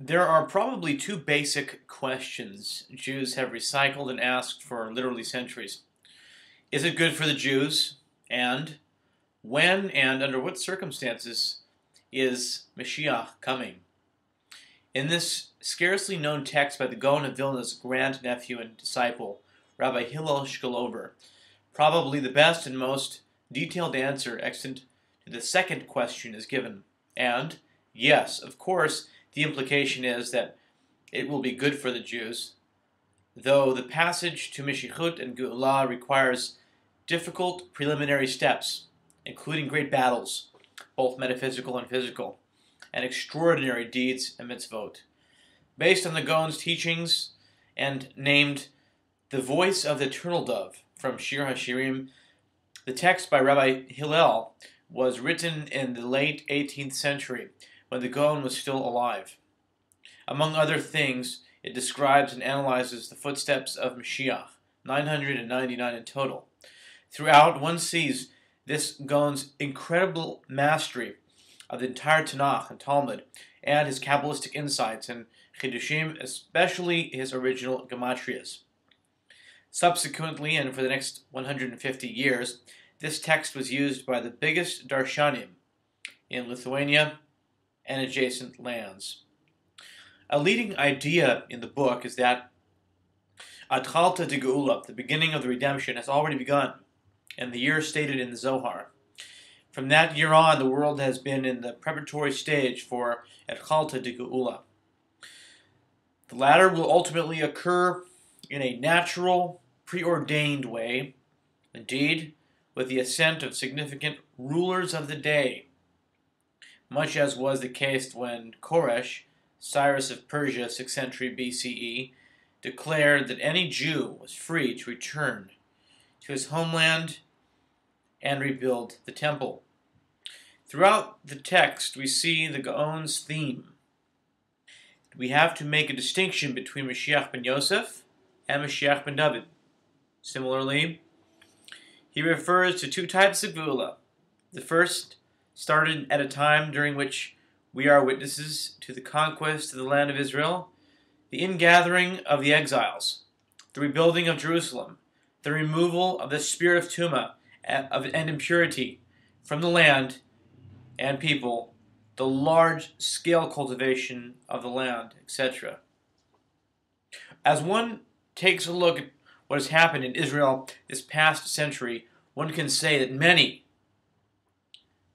There are probably two basic questions Jews have recycled and asked for literally centuries. Is it good for the Jews? And when and under what circumstances is Mashiach coming? In this scarcely known text by the Gaon of Vilna's grandnephew and disciple, Rabbi Hillel Shkolover, probably the best and most detailed answer extant to the second question is given. And, yes, of course, the implication is that it will be good for the Jews, though the passage to Mashiachut and Geulah requires difficult preliminary steps, including great battles, both metaphysical and physical, and extraordinary deeds and mitzvot. Based on the Gaon's teachings and named The Voice of the Turtledove from Shir HaShirim, the text by Rabbi Hillel was written in the late 18th century when the Gaon was still alive. Among other things, it describes and analyzes the footsteps of Mashiach, 999 in total. Throughout, one sees this Gaon's incredible mastery of the entire Tanakh and Talmud, and his Kabbalistic insights and Chidushim, especially his original Gematrias. Subsequently, and for the next 150 years, this text was used by the biggest darshanim in Lithuania and adjacent lands. A leading idea in the book is that Atchalta de Geula, the beginning of the redemption, has already begun, and the year stated in the Zohar. From that year on, the world has been in the preparatory stage for Atchalta de Geula. The latter will ultimately occur in a natural, preordained way, indeed, with the ascent of significant rulers of the day, much as was the case when Koresh, Cyrus of Persia, 6th century BCE, declared that any Jew was free to return to his homeland and rebuild the temple. Throughout the text, we see the Gaon's theme. We have to make a distinction between Mashiach ben Yosef and Mashiach ben David. Similarly, he refers to two types of Geulah. The first started at a time during which we are witnesses to the conquest of the land of Israel, the ingathering of the exiles, the rebuilding of Jerusalem, the removal of the spirit of Tumah and impurity from the land and people, the large-scale cultivation of the land, etc. As one takes a look at what has happened in Israel this past century, one can say that many,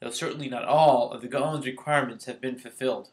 though certainly not all, of the Gaon's requirements have been fulfilled.